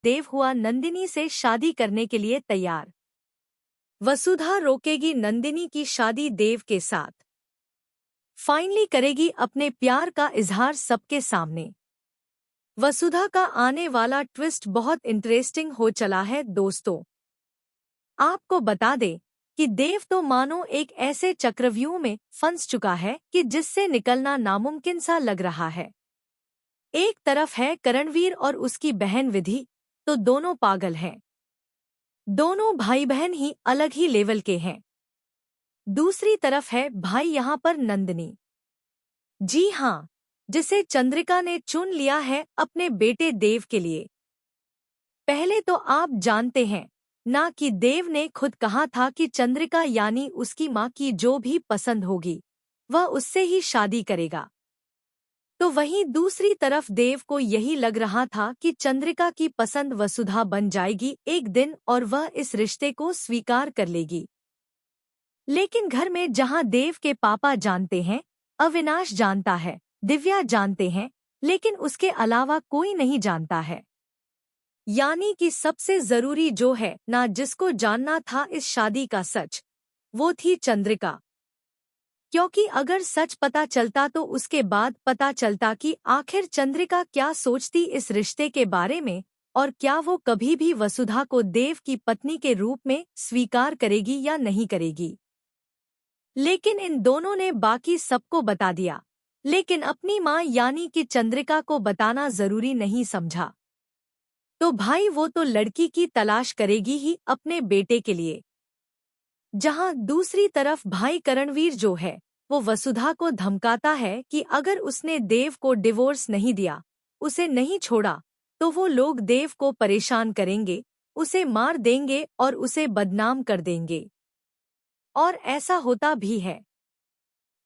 देव हुआ नंदिनी से शादी करने के लिए तैयार। वसुधा रोकेगी नंदिनी की शादी देव के साथ। फाइनली करेगी अपने प्यार का इजहार सबके सामने। वसुधा का आने वाला ट्विस्ट बहुत इंटरेस्टिंग हो चला है दोस्तों। आपको बता दें कि देव तो मानो एक ऐसे चक्रव्यूह में फंस चुका है कि जिससे निकलना नामुमकिन सा लग रहा है। एक तरफ है करणवीर और उसकी बहन विधि, तो दोनों पागल हैं। दोनों भाई बहन ही अलग ही लेवल के हैं। दूसरी तरफ है भाई यहाँ पर नंदिनी। जी हाँ, जिसे चंद्रिका ने चुन लिया है अपने बेटे देव के लिए। पहले तो आप जानते हैं ना कि देव ने खुद कहा था कि चंद्रिका यानी उसकी माँ की जो भी पसंद होगी वह उससे ही शादी करेगा। तो वहीं दूसरी तरफ देव को यही लग रहा था कि चंद्रिका की पसंद वसुधा बन जाएगी एक दिन और वह इस रिश्ते को स्वीकार कर लेगी। लेकिन घर में जहां देव के पापा जानते हैं, अविनाश जानता है, दिव्या जानते हैं, लेकिन उसके अलावा कोई नहीं जानता है। यानी कि सबसे जरूरी जो है ना जिसको जानना था इस शादी का सच, वो थी चंद्रिका। क्योंकि अगर सच पता चलता तो उसके बाद पता चलता कि आखिर चंद्रिका क्या सोचती इस रिश्ते के बारे में और क्या वो कभी भी वसुधा को देव की पत्नी के रूप में स्वीकार करेगी या नहीं करेगी। लेकिन इन दोनों ने बाकी सबको बता दिया, लेकिन अपनी माँ यानी कि चंद्रिका को बताना जरूरी नहीं समझा। तो भाई वो तो लड़की की तलाश करेगी ही अपने बेटे के लिए। जहां दूसरी तरफ भाई करणवीर जो है वो वसुधा को धमकाता है कि अगर उसने देव को डिवोर्स नहीं दिया, उसे नहीं छोड़ा, तो वो लोग देव को परेशान करेंगे, उसे मार देंगे और उसे बदनाम कर देंगे। और ऐसा होता भी है।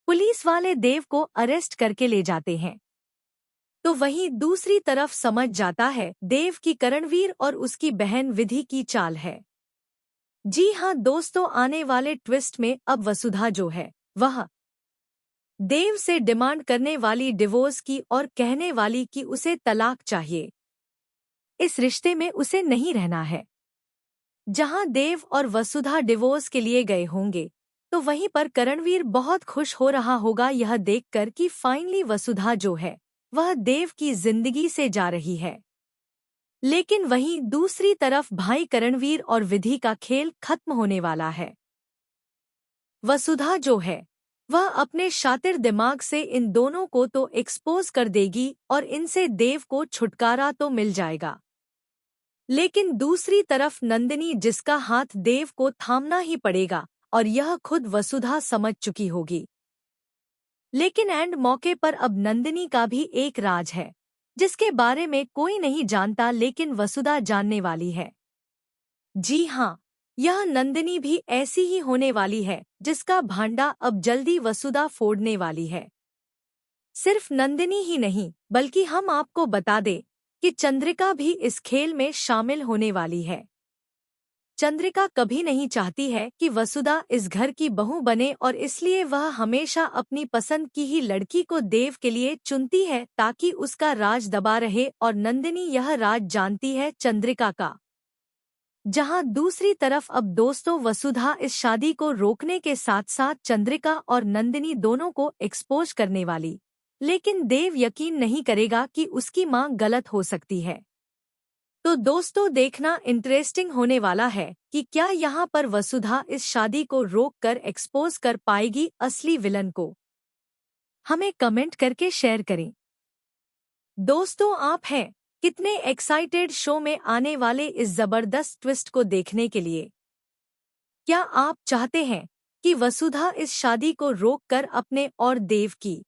पुलिस वाले देव को अरेस्ट करके ले जाते हैं। तो वहीं दूसरी तरफ समझ जाता है देव की करणवीर और उसकी बहन विधि की चाल है। जी हाँ दोस्तों, आने वाले ट्विस्ट में अब वसुधा जो है वह देव से डिमांड करने वाली डिवोर्स की और कहने वाली कि उसे तलाक चाहिए। इस रिश्ते में उसे नहीं रहना है। जहां देव और वसुधा डिवोर्स के लिए गए होंगे, तो वहीं पर करणवीर बहुत खुश हो रहा होगा यह देखकर कि फाइनली वसुधा जो है वह देव की जिंदगी से जा रही है। लेकिन वहीं दूसरी तरफ भाई करणवीर और विधि का खेल खत्म होने वाला है। वसुधा जो है वह अपने शातिर दिमाग से इन दोनों को तो एक्सपोज कर देगी और इनसे देव को छुटकारा तो मिल जाएगा। लेकिन दूसरी तरफ नंदिनी, जिसका हाथ देव को थामना ही पड़ेगा और यह खुद वसुधा समझ चुकी होगी। लेकिन एंड मौके पर अब नंदिनी का भी एक राज है जिसके बारे में कोई नहीं जानता, लेकिन वसुधा जानने वाली है। जी हाँ, यह नंदिनी भी ऐसी ही होने वाली है जिसका भांडा अब जल्दी वसुधा फोड़ने वाली है। सिर्फ नंदिनी ही नहीं बल्कि हम आपको बता दें कि चंद्रिका भी इस खेल में शामिल होने वाली है। चंद्रिका कभी नहीं चाहती है कि वसुधा इस घर की बहू बने और इसलिए वह हमेशा अपनी पसंद की ही लड़की को देव के लिए चुनती है ताकि उसका राज दबा रहे, और नंदिनी यह राज जानती है चंद्रिका का। जहां दूसरी तरफ अब दोस्तों वसुधा इस शादी को रोकने के साथ साथ चंद्रिका और नंदिनी दोनों को एक्सपोज करने वाली, लेकिन देव यकीन नहीं करेगा कि उसकी मां गलत हो सकती है। तो दोस्तों देखना इंटरेस्टिंग होने वाला है कि क्या यहाँ पर वसुधा इस शादी को रोककर एक्सपोज कर पाएगी असली विलन को। हमें कमेंट करके शेयर करें। दोस्तों आप हैं कितने एक्साइटेड शो में आने वाले इस जबरदस्त ट्विस्ट को देखने के लिए? क्या आप चाहते हैं कि वसुधा इस शादी को रोककर अपने और देव की